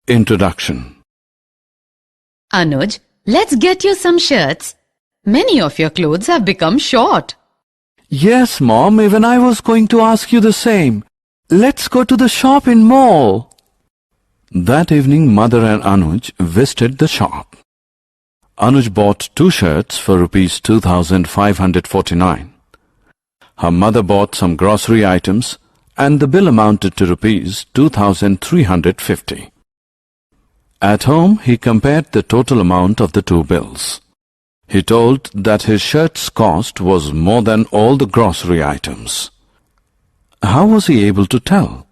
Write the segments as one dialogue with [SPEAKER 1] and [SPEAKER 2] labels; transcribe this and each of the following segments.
[SPEAKER 1] Introduction.
[SPEAKER 2] Anuj, let's get you some shirts. Many of your clothes have become short.
[SPEAKER 1] Yes, Mom, even I was going to ask you the same. Let's go to the shop in mall. That evening, Mother and Anuj visited the shop. Anuj bought 2 shirts for rupees 2,549. Her mother bought some grocery items and the bill amounted to rupees 2,350. At home, he compared the total amount of the 2 bills. He told that his shirt's cost was more than all the grocery items. How was he able to tell?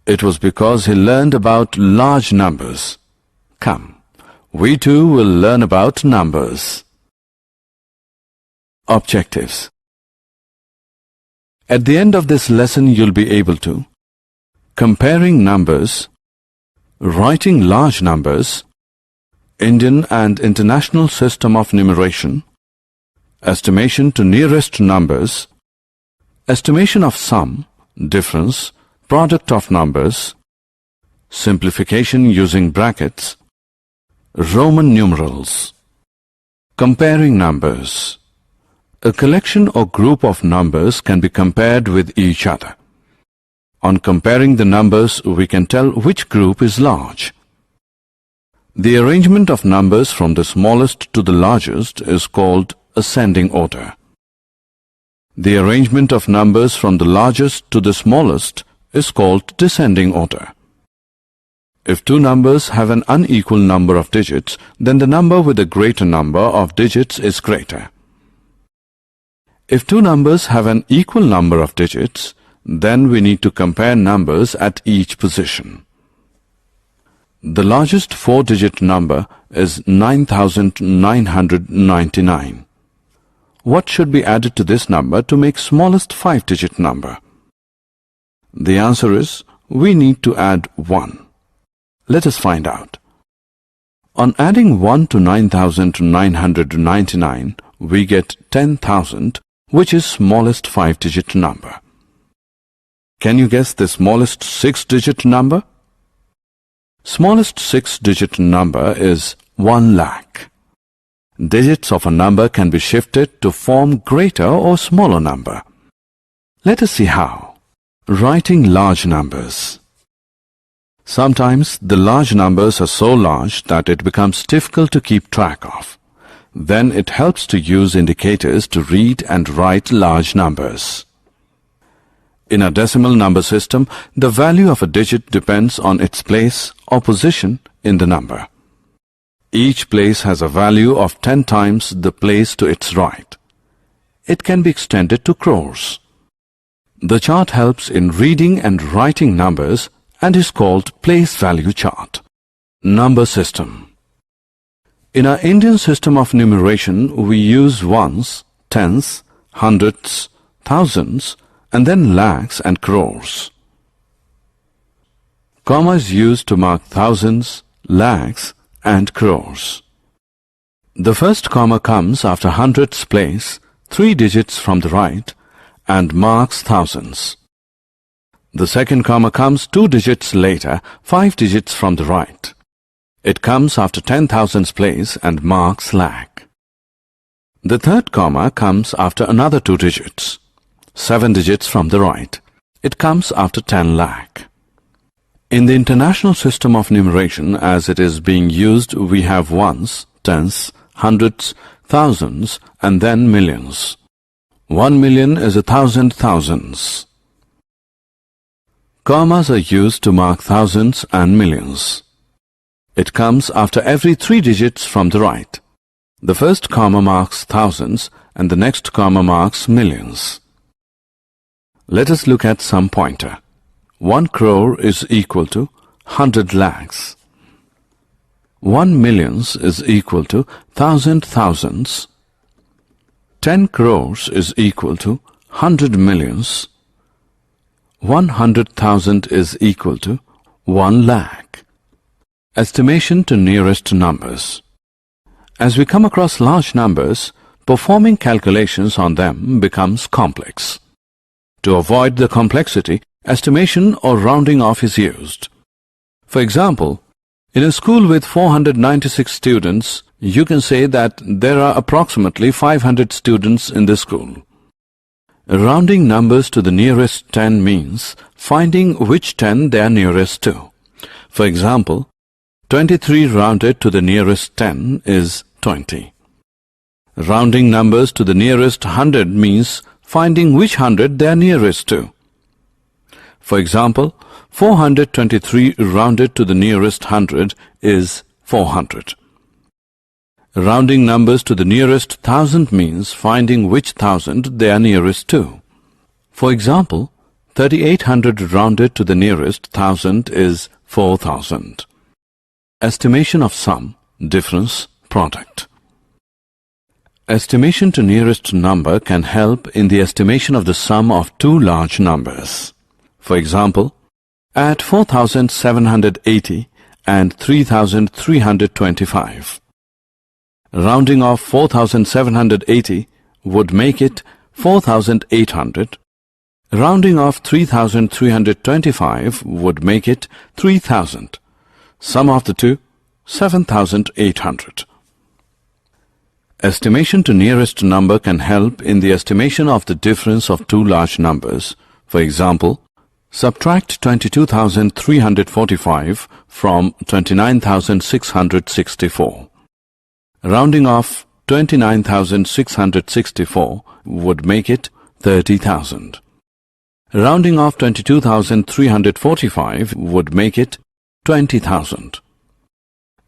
[SPEAKER 1] It was because he learned about large numbers. Come, we too will learn about numbers. Objectives. At the end of this lesson, you'll be able to comparing numbers, writing large numbers, Indian and international system of numeration, estimation to nearest numbers, estimation of sum, difference, product of numbers, simplification using brackets, Roman numerals. Comparing numbers. A collection or group of numbers can be compared with each other. On comparing the numbers, we can tell which group is large. The arrangement of numbers from the smallest to the largest is called ascending order. The arrangement of numbers from the largest to the smallest is called descending order. If 2 numbers have an unequal number of digits, then the number with a greater number of digits is greater. If 2 numbers have an equal number of digits, then we need to compare numbers at each position. The largest 4-digit number is 9,999. What should be added to this number to make smallest 5-digit number? The answer is, we need to add 1. Let us find out. On adding 1 to 9,999, we get 10,000, which is smallest 5-digit number. Can you guess the smallest 6-digit number? Smallest 6-digit number is 1 lakh. Digits of a number can be shifted to form greater or smaller number. Let us see how. Writing large numbers. Sometimes the large numbers are so large that it becomes difficult to keep track of. Then it helps to use indicators to read and write large numbers. In a decimal number system, the value of a digit depends on its place or position in the number. Each place has a value of 10 times the place to its right. It can be extended to crores. The chart helps in reading and writing numbers and is called place value chart. Number system. In our Indian system of numeration, we use ones, tens, hundreds, thousands, and then lakhs and crores. Comma is used to mark thousands, lakhs, and crores. The first comma comes after hundreds place, 3 digits from the right, and marks thousands. The second comma comes 2 digits later, 5 digits from the right. It comes after 10,000s place and marks lakh. The third comma comes after another 2 digits, 7 digits from the right. It comes after 10 lakh. In the international system of numeration, as it is being used, we have ones, tens, hundreds, thousands, and then millions. 1 million is 1,000 thousands. Commas are used to mark thousands and millions. It comes after every 3 digits from the right. The first comma marks thousands and the next comma marks millions. Let us look at some pointer. 1 crore is equal to 100 lakhs. 1 millions is equal to 1,000 thousands. 10 crores is equal to 100 millions. 100,000 is equal to 1 lakh. Estimation to nearest numbers. As we come across large numbers, performing calculations on them becomes complex. To avoid the complexity, estimation or rounding off is used. For example, In a school with 496 students, you can say that there are approximately 500 students in the school. Rounding numbers to the nearest 10 means finding which 10 they are nearest to. For example, 23 rounded to the nearest 10 is 20. Rounding numbers to the nearest 100 means finding which 100 they are nearest to. For example, 423 rounded to the nearest 100 is 400. Rounding numbers to the nearest 1000 means finding which 1000 they are nearest to. For example, 3800 rounded to the nearest 1000 is 4000. Estimation of sum, difference, product. Estimation to nearest number can help in the estimation of the sum of two large numbers. For example, add 4780 and 3325. Rounding off 4780 would make it 4800. Rounding off 3325 would make it 3000. Sum of the two, 7800. Estimation to nearest number can help in the estimation of the difference of two large numbers. For example, subtract 22,345 from 29,664. Rounding off 29,664 would make it 30,000. Rounding off 22,345 would make it 20,000.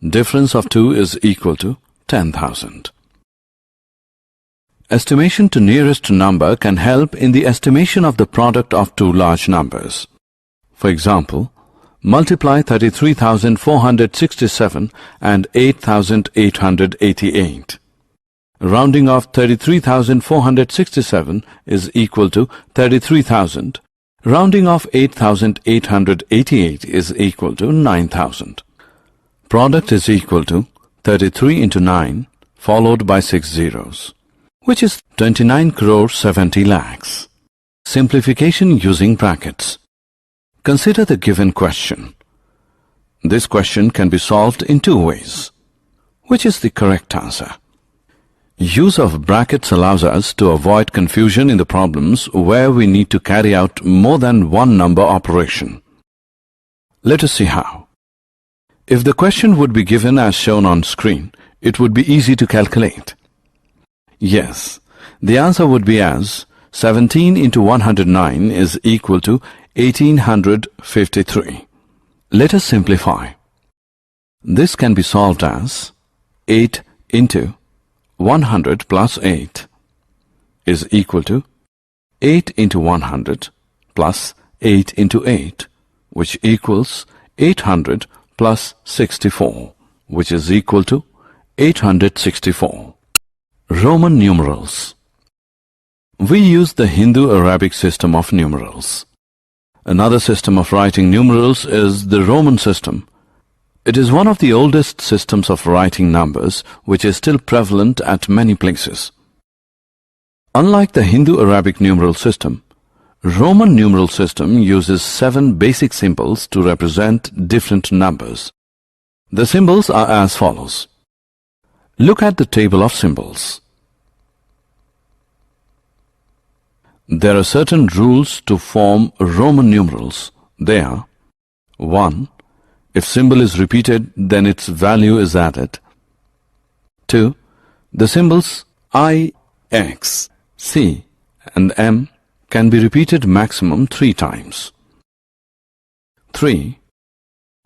[SPEAKER 1] Difference of 2 is equal to 10,000. Estimation to nearest number can help in the estimation of the product of two large numbers. For example, multiply 33,467 and 8,888. Rounding off 33,467 is equal to 33,000. Rounding off 8,888 is equal to 9,000. Product is equal to 33 into 9 followed by 6 zeros, which is 29 crore 70 lakhs. Simplification using brackets. Consider the given question. This question can be solved in two ways. Which is the correct answer? Use of brackets allows us to avoid confusion in the problems where we need to carry out more than one number operation. Let us see how. If the question would be given as shown on screen, it would be easy to calculate. Yes, the answer would be as 17 into 109 is equal to 1853. Let us simplify. This can be solved as 8 into 100 plus 8 is equal to 8 into 100 plus 8 into 8, which equals 800 plus 64, which is equal to 864. Roman numerals. We use the Hindu-Arabic system of numerals. Another system of writing numerals is the Roman system. It is one of the oldest systems of writing numbers, which is still prevalent at many places. Unlike the Hindu-Arabic numeral system, Roman numeral system uses 7 basic symbols to represent different numbers. The symbols are as follows. Look at the table of symbols. There are certain rules to form Roman numerals. They are: 1. If symbol is repeated, then its value is added. 2. The symbols I, X, C and M can be repeated maximum 3 times. 3.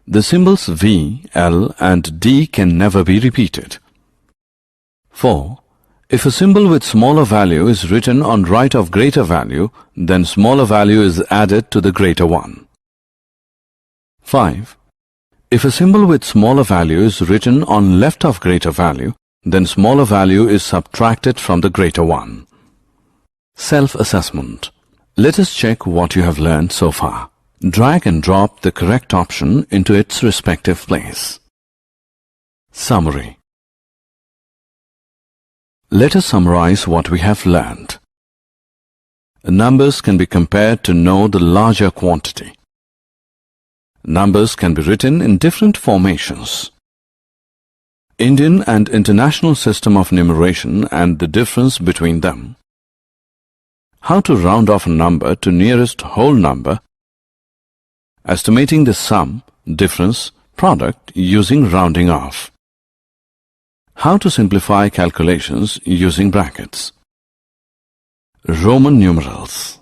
[SPEAKER 1] The symbols V, L and D can never be repeated. 4. If a symbol with smaller value is written on right of greater value, then smaller value is added to the greater one. 5. If a symbol with smaller value is written on left of greater value, then smaller value is subtracted from the greater one. Self-assessment. Let us check what you have learned so far. Drag and drop the correct option into its respective place. Summary. Let us summarize what we have learned. Numbers can be compared to know the larger quantity. Numbers can be written in different formations. Indian and international system of numeration and the difference between them. How to round off a number to nearest whole number. Estimating the sum, difference, product using rounding off. How to simplify calculations using brackets. Roman numerals.